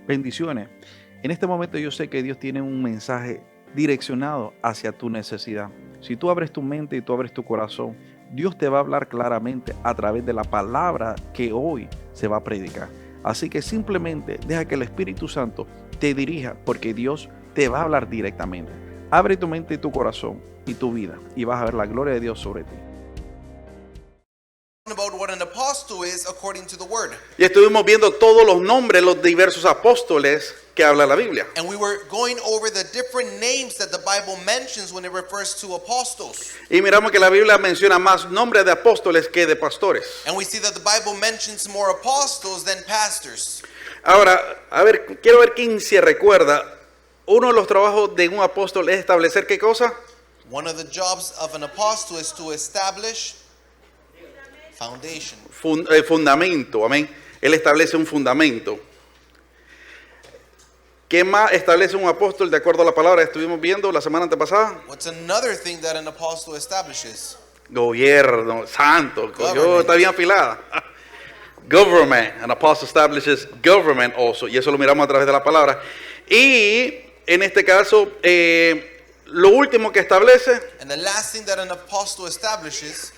Bendiciones. En este momento yo sé que Dios tiene un mensaje direccionado hacia tu necesidad. Si tú abres tu mente y tú abres tu corazón, Dios te va a hablar claramente a través de la palabra que hoy se va a predicar. Así que simplemente deja que el Espíritu Santo te dirija, porque Dios te va a hablar directamente. Abre tu mente y tu corazón y tu vida y vas a ver la gloria de Dios sobre ti. About what an apostle is according to the word. Y estuvimos viendo todos los nombres, los diversos apóstoles que habla la Biblia. And we were going over the different names that the Bible mentions when it refers to apostles. Y miramos que la Biblia menciona más nombres de apóstoles que de pastores. And we see that the Bible mentions more apostles than pastors. Ahora, quiero ver quién se recuerda. Uno de los trabajos de un apóstol es establecer ¿qué cosa? One of the jobs of an apostle is to establish foundation. Fundamento, amén. Él establece un fundamento. ¿Qué más establece un apóstol de acuerdo a la palabra que estuvimos viendo la semana antepasada? What's another thing that an apostle establishes? Gobierno, santo. Government. Yo está bien afilada. Government. An apostle establishes government also. Y eso lo miramos a través de la palabra. Y en este caso, lo último que establece, And the last thing that an apostle establishes,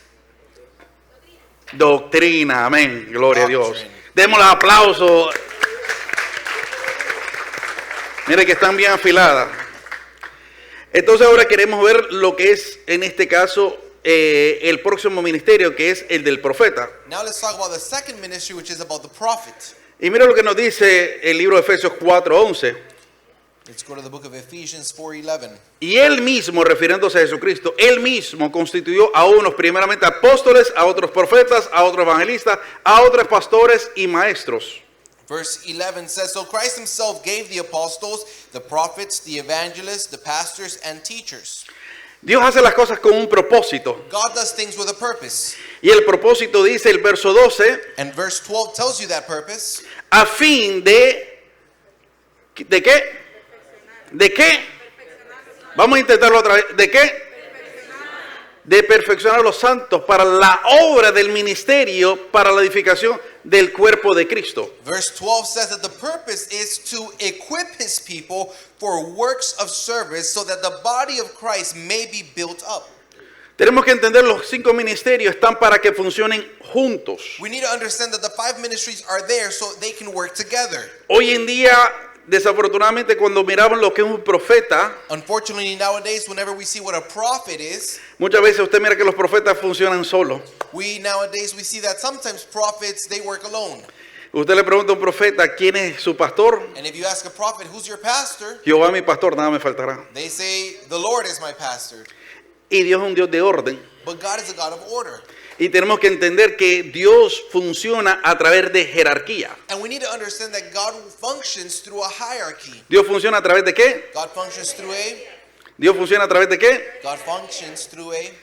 doctrina. Amén. Gloria a Dios. Doctrine. Demos los aplausos. Mire que están bien afiladas. Entonces ahora queremos ver lo que es en este caso el próximo ministerio, que es el del profeta. now let's talk about the second ministry, which is about the prophet. Y mira lo que nos dice el libro de Efesios 4:11. Let's go to the book of Ephesians 4:11. Y él mismo, refiriéndose a Jesucristo, él mismo constituyó a unos primeramente apóstoles, a otros profetas, a otros evangelistas, a otros pastores y maestros. Verse 11 says, so Christ himself gave the apostles, the prophets, the evangelists, the pastors, and teachers. Dios hace las cosas con un propósito. God does things with a purpose. Y el propósito dice el verso 12, And verse 12 tells you that purpose. a fin ¿de qué? ¿De qué? Vamos a intentarlo otra vez. ¿De qué? De perfeccionar a los santos para la obra del ministerio, para la edificación del cuerpo de Cristo. Verse 12 says that the purpose is to equip his people for works of service so that the body of Christ may be built up. Tenemos que entender los 5 ministerios están para que funcionen juntos. We need to understand that the 5 ministries are there so they can work together. Hoy en día, desafortunadamente, cuando miramos lo que es un profeta, Unfortunately, nowadays, whenever we see what a prophet is, muchas veces usted mira que los profetas funcionan solos. we see that sometimes prophets, they work alone. Usted le pregunta a un profeta quién es su pastor. And if you ask a prophet, who's your pastor? Jehová mi pastor, nada me faltará. They say, the Lord is my pastor. Y Dios es un Dios de orden. But God is a God of order. Y tenemos que entender que Dios funciona a través de jerarquía. And we need to understand that God functions through a hierarchy. ¿Dios funciona a través de qué? God functions through a, ¿Dios funciona a través de qué? God functions through a.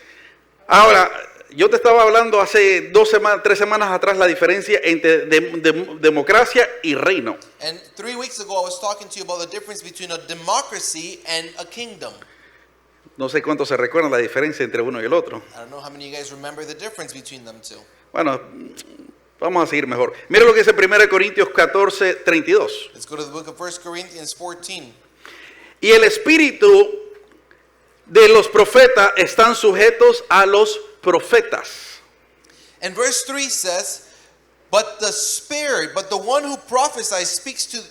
Ahora, yo te estaba hablando hace 3 semanas atrás la diferencia entre democracia y reino. And 3 weeks ago, I was talking to you about the difference between a democracy and a kingdom. No sé cuánto se recuerdan la diferencia entre uno y el otro. I don't know how many of you guys remember the difference between them two. Bueno, vamos a seguir mejor. Mira lo que dice 1 Corintios 14:32. Let's go to the book of 1 Corinthians 14. Y el espíritu de los profetas están sujetos a los profetas. And verse 3 says, but the one who prophesies speaks to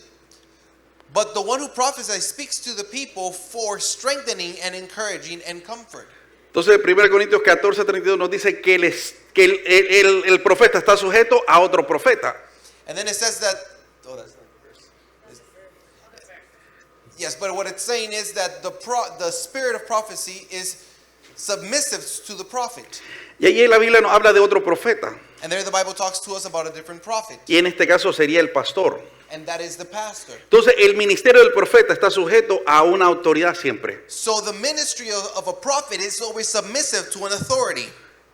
the people for strengthening and encouraging and comfort. Entonces 1 Corintios 14:32 nos dice que el profeta está sujeto a otro profeta. And then it says that, that's not the verse. Yes, but what it's saying is that the spirit of prophecy is submissive to the prophet. Y allí la Biblia nos habla de otro profeta. And there the Bible talks to us about a different prophet. Y en este caso sería el pastor. And that is the pastor. Entonces el ministerio del profeta está sujeto a una autoridad siempre. So the ministry of a prophet is always submissive to an authority.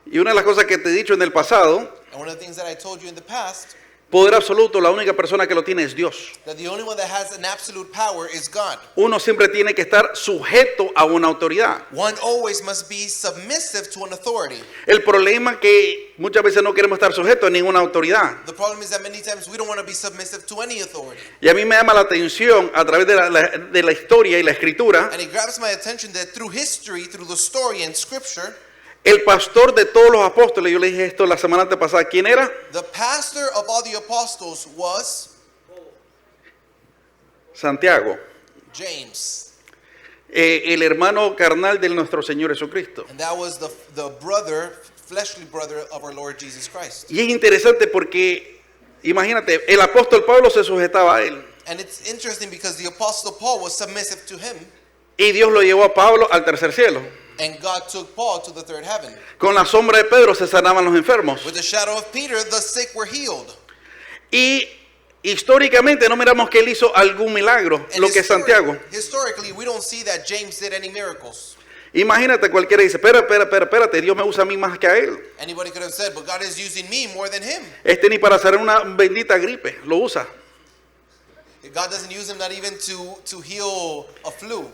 Y una de las cosas que te he dicho en el pasado, And one of the things that I told you in the past, poder absoluto, la única persona que lo tiene es Dios. That the only one that has an absolute power is God. Uno siempre tiene que estar sujeto a una autoridad. One always must be submissive to an authority. El problema es que muchas veces no queremos estar sujetos a ninguna autoridad. The problem is that many times we don't want to be submissive to any authority. Y a mí me llama la atención a través de la historia y la escritura, And it grabs my attention that through history, through the story and scripture, el pastor de todos los apóstoles, yo le dije esto la semana pasada, ¿quién era? the pastor of all the apostles was Santiago, James. el hermano carnal de nuestro Señor Jesucristo. And that was the brother, fleshly brother of our Lord Jesus Christ. Y es interesante porque, imagínate, el apóstol Pablo se sujetaba a él. And it's interesting because the apostle Paul was submissive to him, Y Dios lo llevó a Pablo al tercer cielo. and God took Paul to the third heaven. Con la sombra de Pedro se sanaban los enfermos. With the shadow of Peter, the sick were healed. Y históricamente no miramos que él hizo algún milagro, And lo que es Santiago. historically, we don't see that James did any miracles. Imagínate, cualquiera dice, espérate, Dios me usa a mí más que a él. Anybody could have said, but God is using me more than him. Ni para hacer una bendita gripe lo usa. God doesn't use him not even to heal a flu.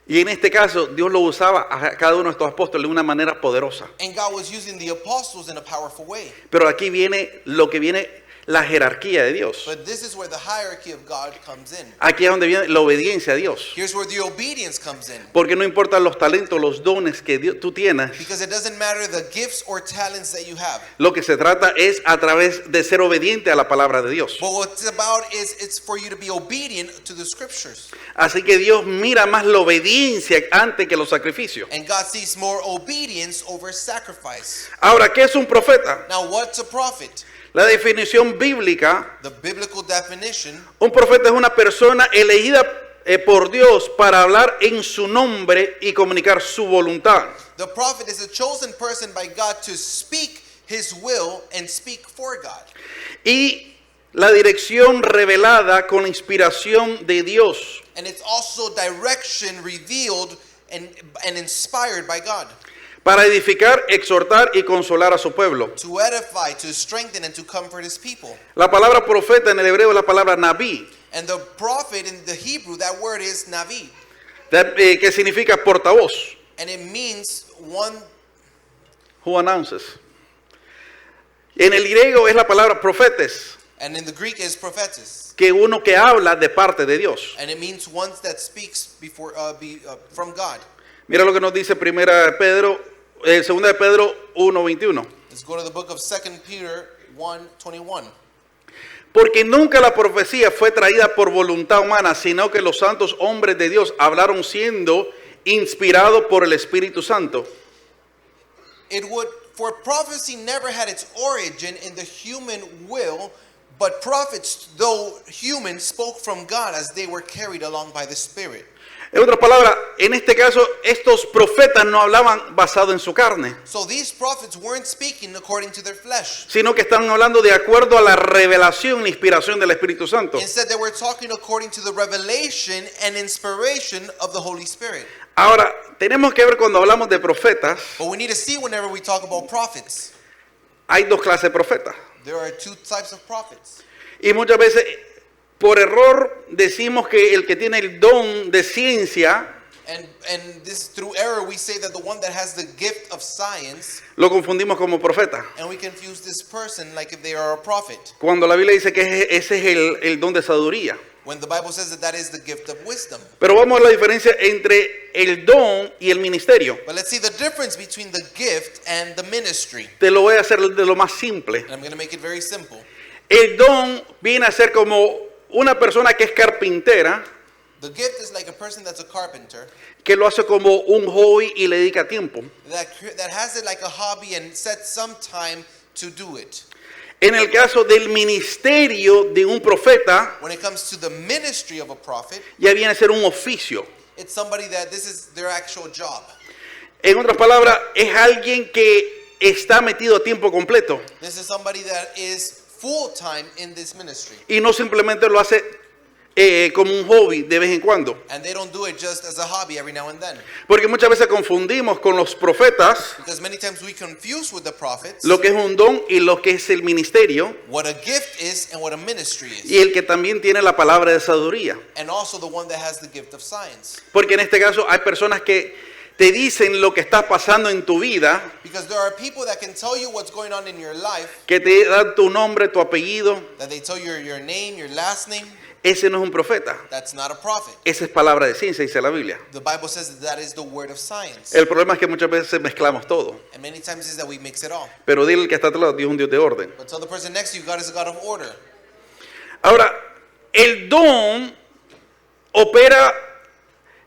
Y en este caso, Dios lo usaba a cada uno de estos apóstoles de una manera poderosa. And God was using the apostles in a powerful way. Pero aquí viene lo que viene la jerarquía de Dios. But this is where the hierarchy of God comes in. Aquí es donde viene la obediencia a Dios. Here's where the obedience comes in. Porque no importan los talentos, los dones que tú tienes. Because it doesn't matter the gifts or talents that you have. Lo que se trata es a través de ser obediente a la palabra de Dios. But what it's about is it's for you to be obedient to the scriptures. Así que Dios mira más la obediencia antes que los sacrificios. And God sees more obedience over sacrifice. Ahora, ¿qué es un profeta? Now, what's a prophet? La definición bíblica, The biblical definition, un profeta es una persona elegida por Dios para hablar en su nombre y comunicar su voluntad. the prophet is a chosen person by God to speak his will and speak for God. Y la dirección revelada con la inspiración de Dios. And it's also direction revealed and inspired by God Para edificar, exhortar y consolar a su pueblo. to edify, to strengthen, and to comfort his people. La palabra profeta en el hebreo es la palabra nabí, And the prophet in the Hebrew, that word is navi. que significa portavoz, And it means one, who announces. En el griego es la palabra profetes, and in the Greek is prophetis. que uno que habla de parte de Dios. And it means one that speaks from God. Mira lo que nos dice segunda de Pedro 1:21. Let's go to the book of 2 Peter 1:21. Porque nunca la profecía fue traída por voluntad humana, sino que los santos hombres de Dios hablaron siendo inspirados por el Espíritu Santo. For prophecy never had its origin in the human will, but prophets, though human, spoke from God as they were carried along by the Spirit. En otras palabras, en este caso, estos profetas no hablaban basado en su carne, So these prophets weren't speaking according to their flesh. sino que estaban hablando de acuerdo a la revelación y la inspiración del Espíritu Santo. Instead, they were talking according to the revelation and inspiration of the Holy Spirit. Ahora, tenemos que ver cuando hablamos de profetas, But we need to see whenever we talk about prophets, hay dos clases de profetas. there are two types of prophets. Y muchas veces, por error, decimos que el que tiene el don de ciencia, And this through error we say that the one that has the gift of science, lo confundimos como profeta. and we confuse this person like if they are a prophet. Cuando la Biblia dice que ese es el don de sabiduría. When the Bible says that that is the gift of wisdom. Pero vamos a la diferencia entre el don y el ministerio. But let's see the difference between the gift and the ministry. Te lo voy a hacer de lo más simple. And I'm going to make it very simple. El don viene a ser como una persona que es carpintera, The gift is like a person that's a carpenter que lo hace como un hobby y le dedica tiempo. that has it like a hobby and sets some time to do it. En el caso del ministerio de un profeta, When it comes to the ministry of a prophet, ya viene a ser un oficio. it's somebody that this is their actual job. En otras palabras, es alguien que está metido a tiempo completo This is somebody that is full time in this ministry. y no simplemente lo hace como un hobby de vez en cuando. And they don't do it just as a hobby every now and then. Porque muchas veces confundimos con los profetas Because many times we confuse with the prophets lo que es un don y lo que es el ministerio, what a gift is and what a ministry is. y el que también tiene la palabra de sabiduría. And also the one that has the gift of science. Porque en este caso hay personas que te dicen lo que está pasando en tu vida, Because there are people that can tell you what's going on in your life, que te dan tu nombre, tu apellido. that they tell you your name, your last name. Ese no es un profeta. That's not a prophet. Esa es palabra de ciencia, dice la Biblia. The Bible says that is the word of science. El problema es que muchas veces mezclamos todo. And many times is that we mix it all. Pero dile al que está a tu lado, Dios es un Dios de orden. But tell the person next to you, God is a God of order. Ahora, el don opera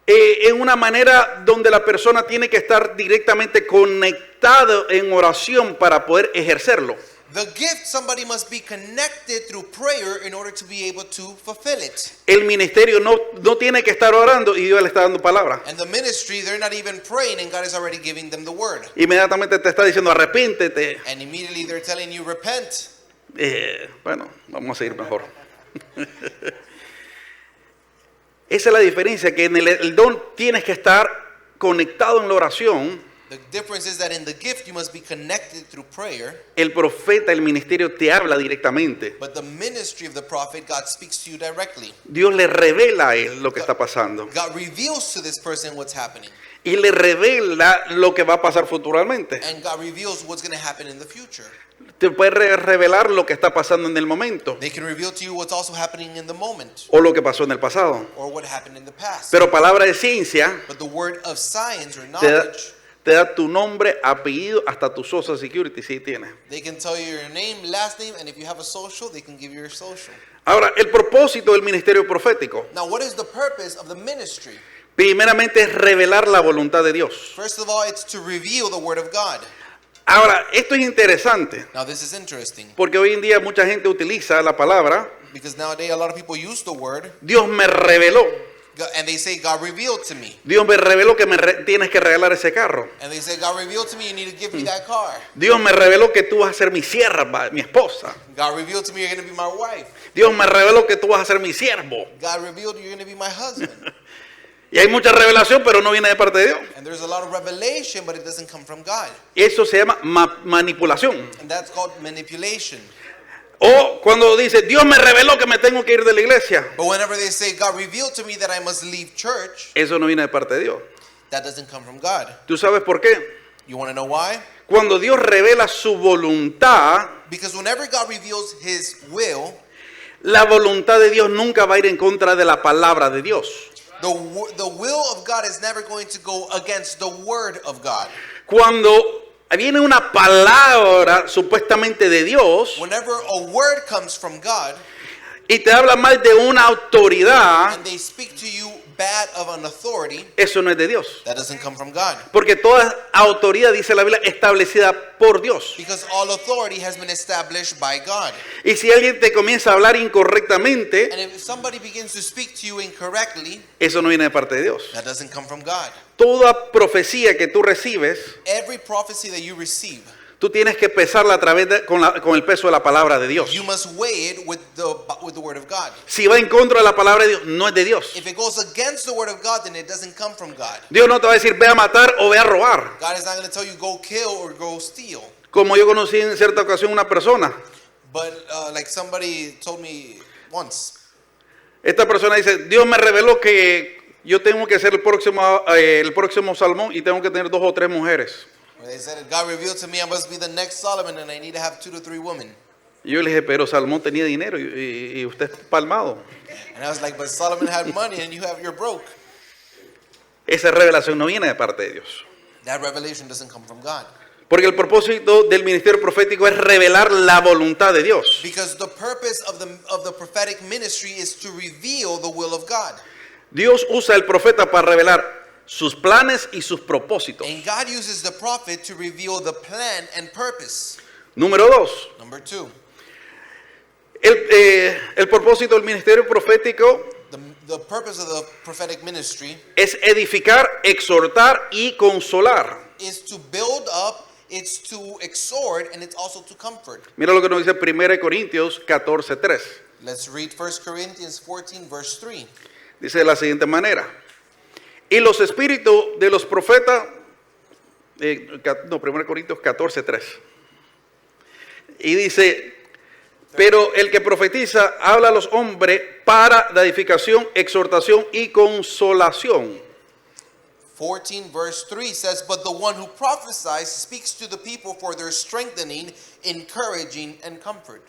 en una manera donde la persona tiene que estar directamente conectado en oración para poder ejercerlo. The gift, somebody must be connected through prayer in order to be able to fulfill it. El ministerio no tiene que estar orando y Dios le está dando palabra. And the ministry, they're not even praying and God is already giving them the word. Inmediatamente te está diciendo arrepéntete. And immediately they're telling you, repent. Bueno, vamos a seguir mejor. Esa es la diferencia, que en el don tienes que estar conectado en la oración. The difference is that in the gift you must be connected through prayer, El profeta, el ministerio te habla directamente. but the ministry of the prophet, God speaks to you directly. Dios le revela a él lo que está pasando. God reveals to this person what's happening. Y le revela lo que va a pasar futuramente. And God reveals what's going to happen in the future. Te puede revelar lo que está pasando en el momento They can reveal to you what's also happening in the moment o lo que pasó en el pasado. or what happened in the past. Pero palabra de ciencia But the word of science or te da, knowledge, te da tu nombre, apellido, hasta tu social security si tienes. they can tell you your name, last name, and if you have a social, they can give you your social. Ahora, el propósito del ministerio profético, Now, what is the purpose of the ministry? primeramente es revelar la voluntad de Dios. First of all, it's to reveal the word of God. Ahora, esto es interesante, Now, this is interesting porque hoy en día mucha gente utiliza la palabra, because nowadays a lot of people use the word Dios me reveló. and they say, God revealed to me. Dios me reveló que tienes que regalar ese carro. And they say, God revealed to me, you need to give me that car. Dios me reveló que tú vas a ser mi sierva, mi esposa. God revealed to me, you're going to be my wife. Dios me reveló que tú vas a ser mi siervo. God revealed you're going to be my husband. Y hay mucha revelación, pero no viene de parte de Dios. And there's a lot of revelation, but it doesn't come from God. Eso se llama manipulación. And that's called manipulation. O cuando dice, Dios me reveló que me tengo que ir de la iglesia. But whenever they say, God revealed to me that I must leave church, Eso no viene de parte de Dios. that doesn't come from God. ¿Tú sabes por qué? You want to know why? Cuando Dios revela su voluntad, Because whenever God reveals his will, la voluntad de Dios nunca va a ir en contra de la palabra de Dios. the will of God is never going to go against the word of God. Cuando viene una palabra supuestamente de Dios Whenever a word comes from God y te habla mal de una autoridad, and they speak to you bad of an authority, eso no es de Dios. that doesn't come from God. Porque toda autoridad, dice la Biblia, establecida por Dios. Because all authority has been established by God. Y si alguien te comienza a hablar incorrectamente, And if somebody begins to speak to you incorrectly, eso no viene de parte de Dios. that doesn't come from God. Toda profecía que tú recibes, Every prophecy that you receive, tú tienes que pesarla a través con el peso de la palabra de Dios. you must weigh it with the word of God. Si va en contra de la palabra de Dios, no es de Dios. If it goes against the word of God, then it doesn't come from God. Dios no te va a decir, ve a matar o ve a robar. God is not going to tell you go kill or go steal. Como yo conocí en cierta ocasión una persona. But like somebody told me once, Esta persona dice, Dios me reveló que yo tengo que ser el próximo Salmón y tengo que tener 2 o 3 mujeres. they said God revealed to me I must be the next Solomon and I need to have 2 to 3 women. Y yo le dije, pero Salmón tenía dinero y usted es palmado. And I was like, but Solomon had money and you're broke. Esa revelación no viene de parte de Dios. That revelation doesn't come from God. Porque el propósito del ministerio profético es revelar la voluntad de Dios. Because the purpose of the prophetic ministry is to reveal the will of God. Dios usa el profeta para revelar sus planes y sus propósitos. And God uses the prophet to reveal the plan and purpose. Número 2. Number 2, El propósito del ministerio profético the purpose of the prophetic ministry es edificar, exhortar y consolar. is to build up, it's to exhort, and it's also to comfort. Mira lo que nos dice 1 Corintios 14:3. Let's read 1 Corinthians 14, verse 3. Dice de la siguiente manera. Y los espíritus de los profetas, 1 Corintios 14, 3. Y dice, pero el que profetiza habla a los hombres para la edificación, exhortación y consolación. 14 verse 3 says, but the one who prophesies speaks to the people for their strengthening, encouraging, and comfort.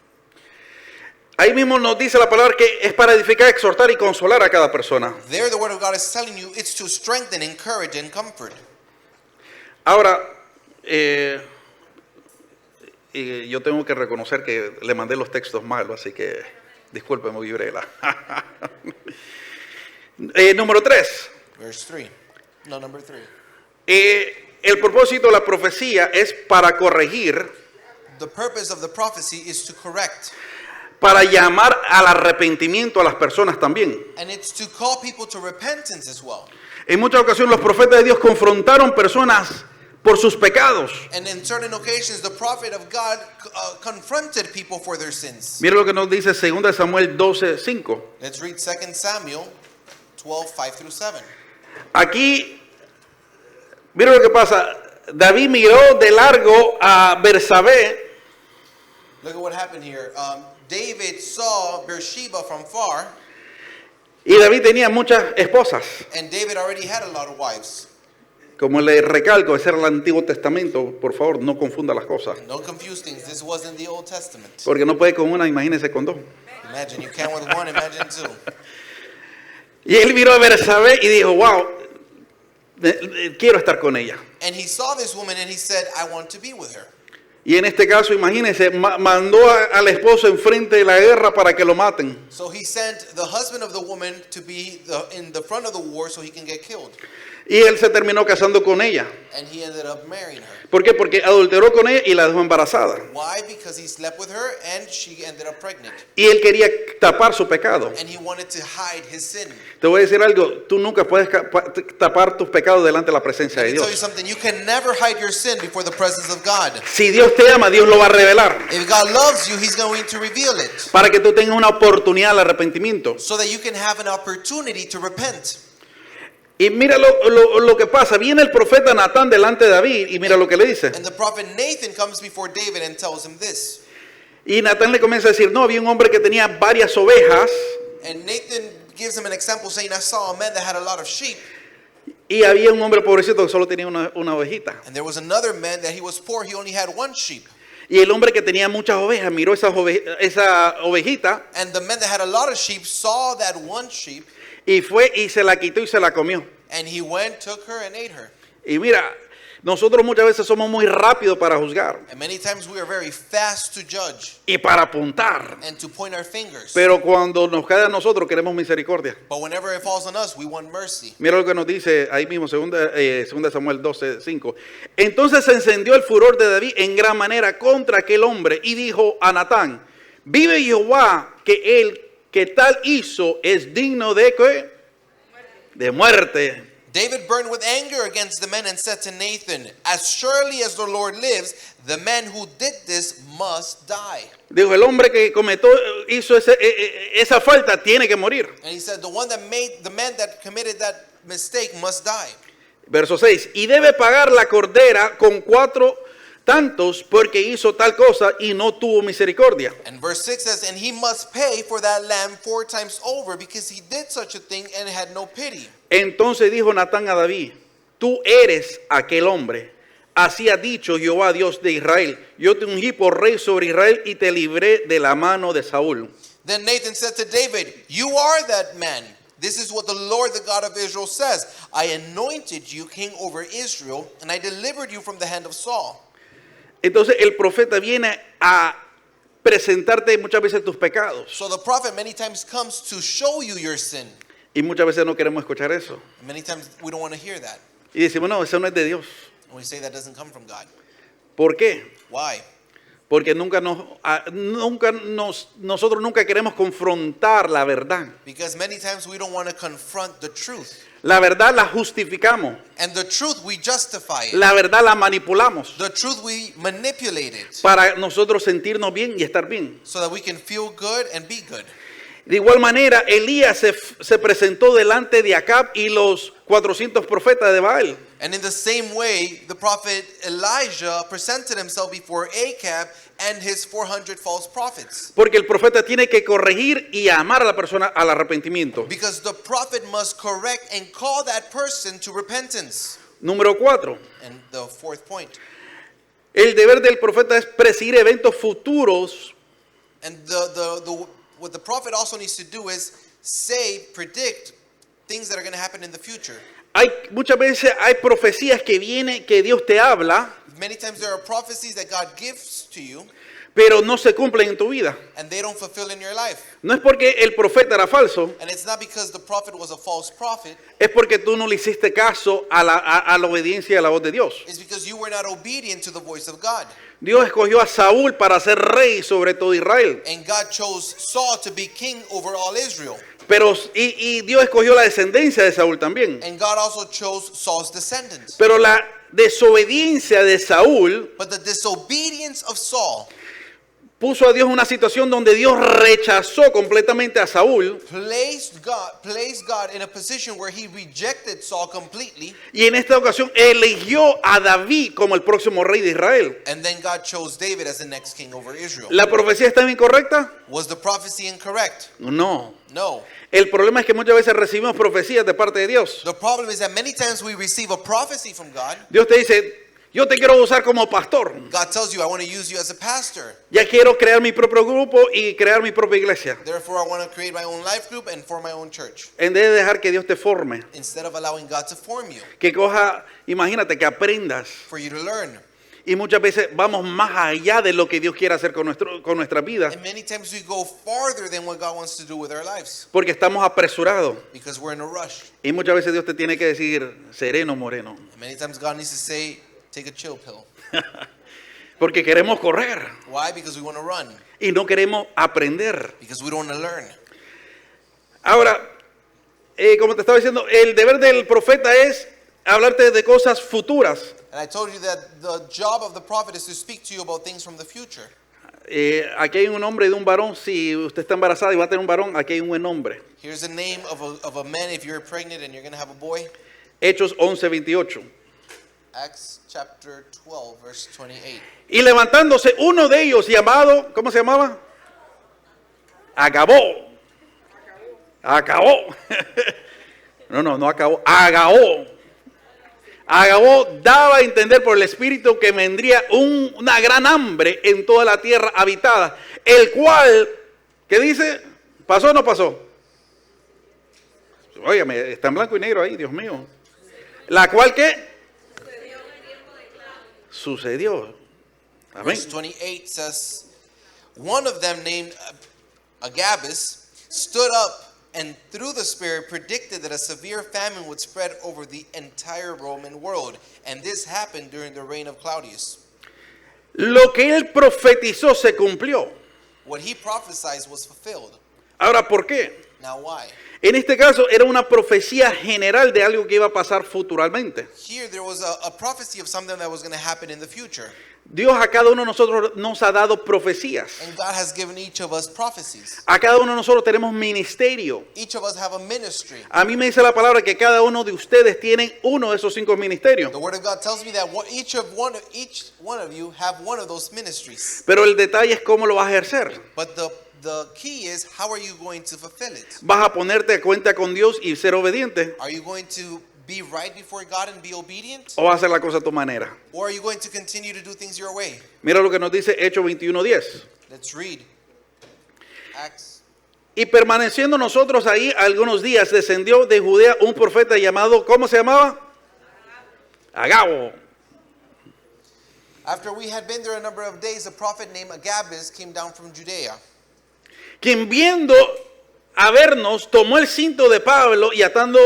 Ahí mismo nos dice la palabra que es para edificar, exhortar y consolar a cada persona. There the word of God is telling you it's to strengthen, encourage, and comfort. Ahora, yo tengo que reconocer que le mandé los textos malos, así que discúlpeme, Vibrela. Número 3. Verse 3. No, number 3. El propósito de la profecía es para corregir, The purpose of the prophecy is to correct, para llamar al arrepentimiento a las personas también. and it's to call people to repentance as well. En muchas ocasiones los profetas de Dios confrontaron personas por sus pecados. And in certain occasions, the prophet of God confronted people for their sins. Mira lo que nos dice 2 Samuel 12:5. Let's read 2 Samuel 12, 5 through 7. Aquí, mira lo que pasa. David miró de largo a Bersabé. Look at what happened here. David saw Beersheba from far, Y David tenía muchas esposas. and David already had a lot of wives. Como le recalco, ese era el Antiguo Testamento. Por favor, no confunda las cosas. Don't confuse things. This wasn't the Old Testament. Porque no puede con una, imagínese con dos. Imagine you can with one, imagine two. Y él miró a Bersabé y dijo, wow, quiero estar con ella. And he saw this woman and he said, I want to be with her. Y en este caso, imagínense, mandó al esposo enfrente de la guerra para que lo maten. So he sent the husband of the woman to be in the front of the war so he can get killed. Y él se terminó casando con ella. And he ended up marrying her. ¿Por qué? Porque adulteró con ella y la dejó embarazada. Why? Because he slept with her and she ended up pregnant. Y él quería tapar su pecado. And he wanted to hide his sin. Te voy a decir algo, tú nunca puedes tapar tus pecados delante de la presencia de Let me tell you Dios. something. You can never hide your sin before the presence of God. Si Dios te ama, Dios lo va a revelar. If God loves you, He's going to reveal it. Para que tú tengas una oportunidad al arrepentimiento. So that you can have an opportunity to repent. Y mira lo que pasa. Viene el profeta Natán delante de David y mira lo que le dice. And the prophet Nathan comes before David and tells him this. Y Natán le comienza a decir, no, había un hombre que tenía varias ovejas And Nathan gives him an example saying, I saw a man that had a lot of sheep. y había un hombre pobrecito que solo tenía una ovejita. And there was another man that he was poor, he only had one sheep. Y el hombre que tenía muchas ovejas miró esa ovejita And the man that had a lot of sheep saw that one sheep, y fue y se la quitó y se la comió. and he went, took her, and ate her. Y mira, nosotros muchas veces somos muy rápidos para juzgar And many times we are very fast to judge y para apuntar. and to point our fingers. Pero cuando nos cae a nosotros queremos misericordia. But whenever it falls on us, we want mercy. Mira lo que nos dice ahí mismo, 2 Samuel 12:5. Entonces se encendió el furor de David en gran manera contra aquel hombre y dijo a Natán, vive Jehová que él que tal hizo es digno de ¿qué? De muerte. David burned with anger against the men and said to Nathan, as surely as the Lord lives, the man who did this must die. Dijo, el hombre que hizo esa falta tiene que morir. And he said, the man that committed that mistake must die. Verso 6. Y debe pagar la cordera con 4 tantos porque hizo tal cosa y no tuvo misericordia. And verse 6 says, and he must pay for that lamb 4 times over because he did such a thing and had no pity. Entonces dijo Natán a David, tú eres aquel hombre. Así ha dicho Jehová Dios de Israel. Yo te ungí por rey sobre Israel y te libré de la mano de Saúl. Then Nathan said to David, you are that man. This is what the Lord, the God of Israel, says. I anointed you king over Israel, and I delivered you from the hand of Saul. Entonces el profeta viene a presentarte muchas veces tus pecados. So the prophet many times comes to show you your sin. Y muchas veces no queremos escuchar eso. Many times we don't want to hear that. Y decimos, no, eso no es de Dios. And we say that doesn't come from God. ¿Por qué? Why? Porque nosotros nunca queremos confrontar la verdad. Because many times we don't want to confront the truth. La verdad la justificamos. And the truth, we justify it. La verdad la manipulamos The truth, we manipulate it. para nosotros sentirnos bien y estar bien. So that we can feel good and be good. De igual manera, Elías se presentó delante de Acab y los 400 profetas de Baal. And in the same way, the prophet Elijah presented himself before Ahab and his 400 false prophets. Porque el profeta tiene que corregir y amar a la persona al arrepentimiento. Because the prophet must correct and call that person to repentance. Número 4. And the fourth point. El deber del profeta es predecir eventos futuros. And what the prophet also needs to do is predict things that are going to happen in the future. Muchas veces hay profecías que Dios te habla, Many times there are prophecies that God gives to you pero no se cumplen en tu vida. and they don't fulfill in your life. No es porque el profeta era falso, And it's not because the prophet was a false prophet. es porque tú no le hiciste caso a la obediencia y a la voz de Dios. It's because you were not obedient to the voice of God. Dios escogió a Saúl para ser rey sobre todo Israel. And God chose Saul to be king over all Israel. Y Dios escogió la descendencia de Saúl también. And God also chose Saul's descendants. Pero la desobediencia de Saúl But the disobedience of Saul puso a Dios en una situación donde Dios rechazó completamente a Saúl. placed God in a position where he rejected Saul completely. Y en esta ocasión eligió a David como el próximo rey de Israel. And then God chose David as the next king over Israel. ¿La profecía está incorrecta? Was the prophecy incorrect? No. No. El problema es que muchas veces recibimos profecías de parte de Dios. The problem is that many times we receive a prophecy from God. Dios te dice, yo te quiero usar como pastor. God tells you, I want to use you as a pastor. Ya quiero crear mi propio grupo y crear mi propia iglesia. Therefore, I want to create my own life group and form my own church. En vez de dejar que Dios te forme, Instead of allowing God to form you, que coja, imagínate que aprendas. for you to learn. Y muchas veces vamos más allá de lo que Dios quiere hacer con nuestra vida, And many times we go farther than what God wants to do with our lives porque estamos apresurados. because we're in a rush. Y muchas veces Dios te tiene que decir, sereno, moreno, And many times God needs to say, take a chill pill. porque queremos correr Why? Because we want to run. y no queremos aprender. Because we don't want to learn. Ahora, como te estaba diciendo, el deber del profeta es hablarte de cosas futuras. And I told you that the job of the prophet is to speak to you about things from the future. Aquí hay un hombre de un varón. Si usted está embarazada y va a tener un varón, aquí hay un buen hombre. Here's the name of a man if you're pregnant and you're going to have a boy. Hechos 11:28. Acts chapter 12, verse 28. Y levantándose uno de ellos llamado, ¿cómo se llamaba? Agabó. No acabó. Agabó daba a entender por el Espíritu que vendría una gran hambre en toda la tierra habitada, el cual, ¿qué dice? ¿Pasó o no pasó? Óyame, está en blanco y negro ahí, Dios mío. La cual, ¿qué? Sucedió. Amén. Verse 28 says, one of them named Agabus stood up and through the Spirit predicted that a severe famine would spread over the entire Roman world. And this happened during the reign of Claudius. Lo que él profetizó se cumplió. What he prophesied was fulfilled. Ahora, ¿por qué? Now why? En este caso era una profecía general de algo que iba a pasar futuramente. Here there was a prophecy of something that was going to happen in the future. Dios a cada uno de nosotros nos ha dado profecías. And God has given each of us prophecies. A cada uno de nosotros tenemos ministerio. Each of us have a ministry. A mí me dice la palabra que cada uno de ustedes tienen uno de esos 5 ministerios. The Word of God tells me that each one of you have one of those ministries. Pero el detalle es cómo lo vas a ejercer. But the key is, how are you going to fulfill it? ¿Vas a ponerte a cuenta con Dios y ser obediente? Are you going to be right before God and be obedient? ¿O vas a hacer la cosa a tu manera? Or are you going to continue to do things your way? Mira lo que nos dice Hechos 21:10. Let's read. Acts. Y permaneciendo nosotros ahí algunos días, descendió de Judea un profeta llamado, ¿cómo se llamaba? Agabo. After we had been there a number of days, a prophet named Agabus came down from Judea. Quien viendo a vernos, tomó el cinto de Pablo y atando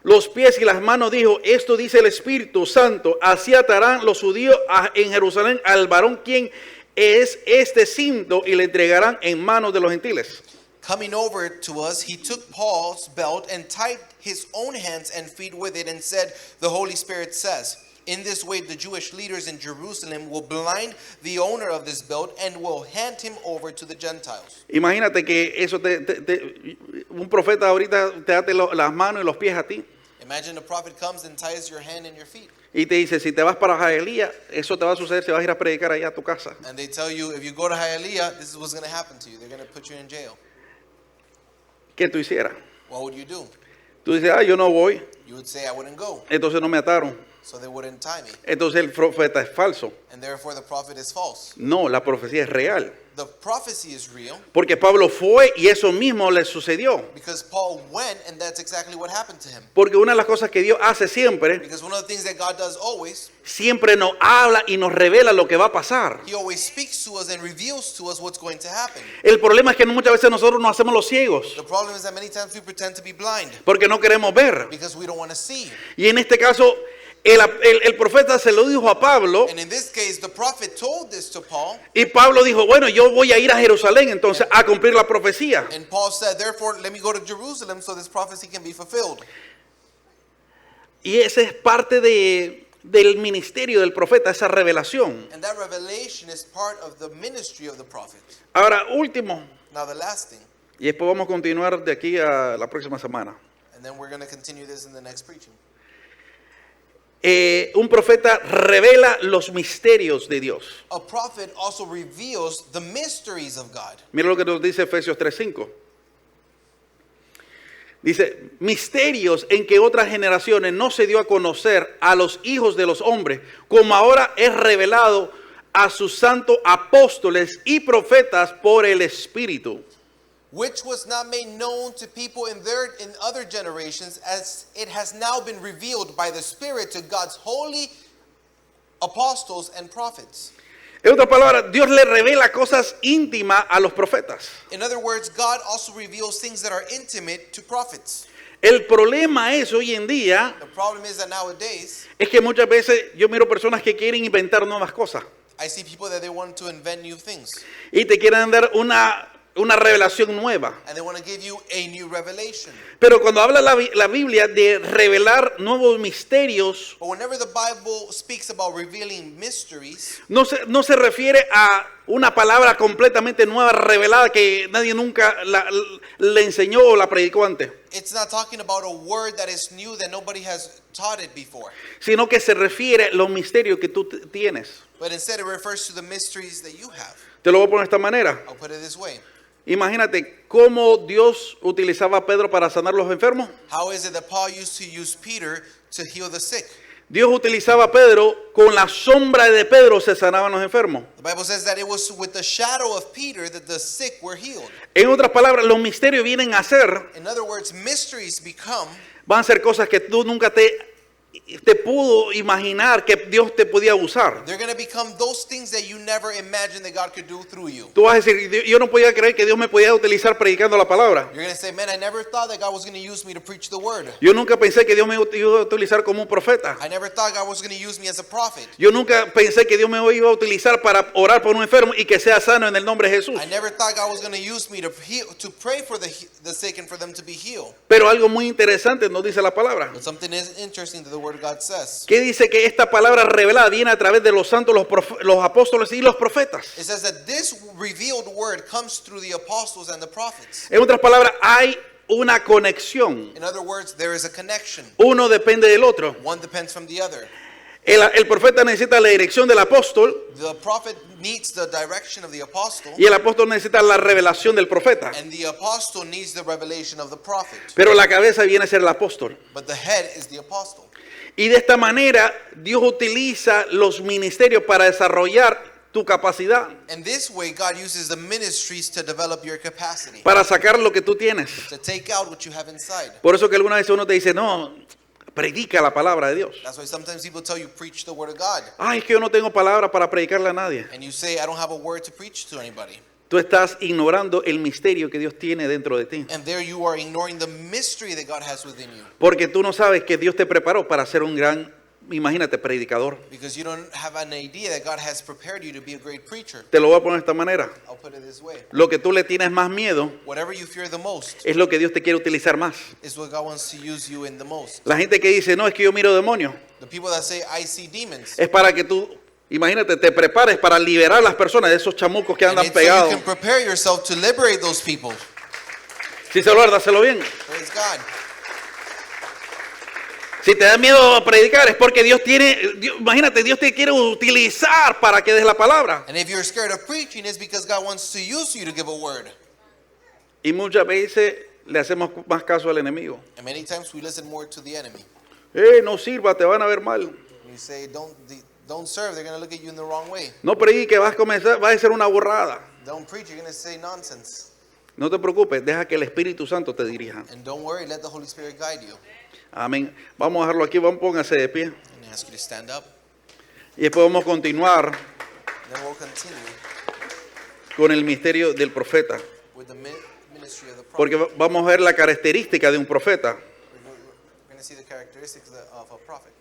los pies y las manos dijo, esto dice el Espíritu Santo, así atarán los judíos en Jerusalén al varón quien es este cinto y le entregarán en manos de los gentiles. Coming over to us, he took Paul's belt and tied his own hands and feet with it and said, the Holy Spirit says, in this way the Jewish leaders in Jerusalem will blind the owner of this belt and will hand him over to the Gentiles. Imagínate que eso un profeta ahorita te ate las manos y los pies a ti Imagine a prophet comes and ties your hand and your feet. y te dice, si te vas para Hialeah, eso te va a suceder si vas a ir a predicar allá a tu casa. And they tell you, if you go to Hialeah, this is what's going to happen to you. They're going to put you in jail. ¿Qué tú hicieras? What would you do? Tú dices, yo no voy, You would say, I wouldn't go. entonces no me ataron. So they wouldn't tie me. Entonces el profeta es falso. And therefore the prophet is false. No, la profecía es real. The prophecy is real Porque Pablo fue y eso mismo le sucedió. because Paul went and that's exactly what happened to him. Porque una de las cosas que Dios hace siempre, Because one of the things that God does always, siempre nos habla y nos revela lo que va a pasar. he always speaks to us and reveals to us what's going to happen. El problema es que muchas veces nosotros nos hacemos los ciegos The problem is that many times we pretend to be blind porque no queremos ver. because we don't want to see. Y en este caso, el profeta se lo dijo a Pablo And in this case, the prophet told this to Paul, y Pablo dijo, bueno, yo voy a ir a Jerusalén entonces a cumplir la profecía. and Paul said, therefore, let me go to Jerusalem so this prophecy can be fulfilled. Y esa es parte del ministerio del profeta, esa revelación. And that revelation is part of the ministry of the prophet. Ahora, último, Now the last thing, y después vamos a continuar de aquí a la próxima semana. and then we're going to continue this in the next preaching. Un profeta revela los misterios de Dios. A prophet also reveals the mysteries of God. Mira lo que nos dice Efesios 3:5. Dice, misterios en que otras generaciones no se dio a conocer a los hijos de los hombres, como ahora es revelado a sus santos apóstoles y profetas por el Espíritu. Which was not made known to people in other generations, as it has now been revealed by the Spirit to God's holy apostles and prophets. En otras palabras, Dios le revela cosas íntimas a los profetas. In other words, God also reveals things that are intimate to prophets. El problema es hoy en día, The problem is that nowadays, es que muchas veces yo miro personas que quieren inventar nuevas cosas I see people that they want to invent new things. y te quieren dar una revelación nueva. And they want to give you a new revelation. Pero cuando habla la Biblia de revelar nuevos misterios, But whenever the Bible speaks about revealing mysteries, no se refiere a una palabra completamente nueva, revelada, que nadie nunca le enseñó o la predicó antes, it's not talking about a word that is new that nobody has taught it before. sino que se refiere a los misterios que tú tienes. But instead it refers to the mysteries that you have. Te lo voy a poner de esta manera. I'll put it this way. Imagínate cómo Dios utilizaba a Pedro para sanar los enfermos. How is it that Paul used to use Peter to heal the sick? Dios utilizaba a Pedro, con la sombra de Pedro se sanaban los enfermos. The Bible says that it was with the shadow of Peter that the sick were healed. En otras palabras, los misterios vienen a ser, In other words, mysteries become van a ser cosas que tú nunca te pudo imaginar que Dios te podía usar. they're going to become those things that you never imagined that God could do through you. Tú vas a decir, yo no podía creer que Dios me podía utilizar predicando la palabra. You're going to say, man, I never thought that God was going to use me to preach the word. Yo nunca pensé que Dios me iba a utilizar como un profeta. I never thought God was going to use me as a prophet. Yo nunca pensé que Dios me iba a utilizar para orar por un enfermo y que sea sano en el nombre de Jesús. I never thought God was going to use me to pray for the sick and for them to be healed. Pero algo muy interesante nos dice la palabra. But something is interesting that the word of God says. Que dice que esta palabra revelada viene a través de los santos, los apóstoles y los profetas. It says that this revealed word comes through the apostles and the prophets. En otras palabras, hay una conexión. In other words, there is a connection. Uno depende del otro. One depends from the other. El profeta necesita la dirección del apóstol The prophet needs the direction of the apostle, y el apóstol necesita la revelación del profeta. and the apostle needs the revelation of the prophet. Pero la cabeza viene a ser el apóstol. But the head is the apostle. Y de esta manera Dios utiliza los ministerios para desarrollar tu capacidad, And this way, God uses the ministries to develop your capacity, para sacar lo que tú tienes. to take out what you have inside. Por eso que alguna vez uno te dice, no, predica la palabra de Dios. That's why sometimes people tell you, preach the word of God. Ay, es que yo no tengo palabra para predicarle a nadie. And you say, I don't have a word to preach to anybody. Tú estás ignorando el misterio que Dios tiene dentro de ti. And there you are ignoring the mystery that God has within you. Porque tú no sabes que Dios te preparó para ser un gran imagínate, predicador. Because you don't have an idea that God has prepared you to be a great preacher. Te lo voy a poner de esta manera. I'll put it this way. Lo que tú le tienes más miedo Whatever you fear the most es lo que Dios te quiere utilizar más. is what God wants to use you in the most. La gente que dice, no, es que yo miro demonios, The people that say, I see demons. es para que tú, imagínate, te prepares para liberar a las personas de esos chamucos que And andan it's so you pegados. can prepare yourself to liberate those people. Si se lo da, dáselo bien. Praise God. Si te da miedo predicar es porque imagínate, Dios te quiere utilizar para que des la palabra. And if you're scared of preaching, it's because God wants to use you to give a word. Y muchas veces le hacemos más caso al enemigo. And many times we listen more to the enemy. No sirva, te van a ver mal. You say, don't serve, they're going to look at you in the wrong way. No predique, vas a ser una borrada. Don't preach, you're going to say nonsense. No te preocupes, deja que el Espíritu Santo te dirija. And don't worry, let the Holy Spirit guide you. Amén. Vamos a dejarlo aquí, pónganse de pie. And I ask you to stand up. Y después vamos a continuar And then we'll continue con el misterio del profeta. with the ministry of the prophet. Porque vamos a ver la característica de un profeta. We're going to see the characteristics of a prophet.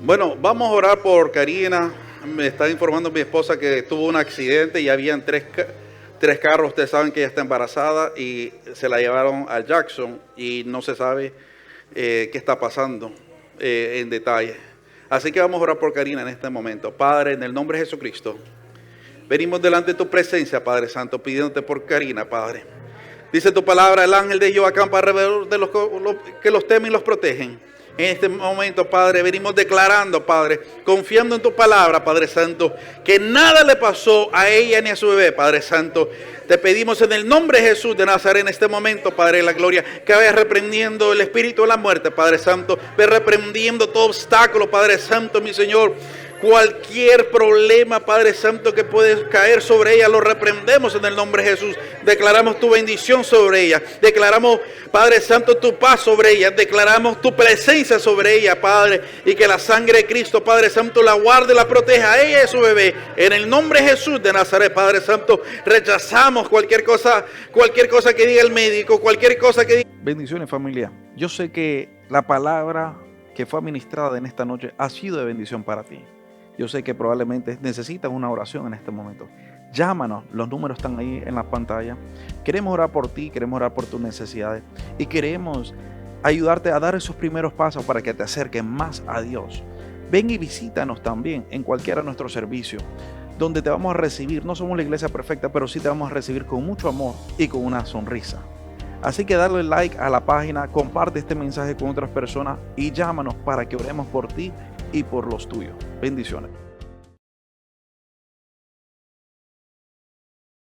Bueno, vamos a orar por Karina. Me está informando mi esposa que tuvo un accidente y habían tres carros. Ustedes saben que ella está embarazada y se la llevaron a Jackson y no se sabe qué está pasando en detalle. Así que vamos a orar por Karina en este momento. Padre, en el nombre de Jesucristo, venimos delante de tu presencia, Padre Santo, pidiéndote por Karina, Padre. Dice tu palabra, el ángel de Jehová acampa alrededor de los que los temen y los protegen. En este momento, Padre, venimos declarando, Padre, confiando en tu palabra, Padre Santo, que nada le pasó a ella ni a su bebé, Padre Santo. Te pedimos en el nombre de Jesús de Nazaret en este momento, Padre de la gloria, que vayas reprendiendo el espíritu de la muerte, Padre Santo. Ve reprendiendo todo obstáculo, Padre Santo, mi Señor. Cualquier problema, Padre Santo, que puede caer sobre ella, lo reprendemos en el nombre de Jesús. Declaramos tu bendición sobre ella. Declaramos, Padre Santo, tu paz sobre ella. Declaramos tu presencia sobre ella, Padre. Y que la sangre de Cristo, Padre Santo, la guarde, la proteja a ella y a su bebé. En el nombre de Jesús de Nazaret, Padre Santo, rechazamos cualquier cosa que diga el médico, cualquier cosa que diga. Bendiciones, familia. Yo sé que la palabra que fue administrada en esta noche ha sido de bendición para ti. Yo sé que probablemente necesitas una oración en este momento. Llámanos, los números están ahí en la pantalla. Queremos orar por ti, queremos orar por tus necesidades y queremos ayudarte a dar esos primeros pasos para que te acerques más a Dios. Ven y visítanos también en cualquiera de nuestros servicios, donde te vamos a recibir. No somos la iglesia perfecta, pero sí te vamos a recibir con mucho amor y con una sonrisa. Así que dale like a la página, comparte este mensaje con otras personas y llámanos para que oremos por ti y por los tuyos. Bendiciones.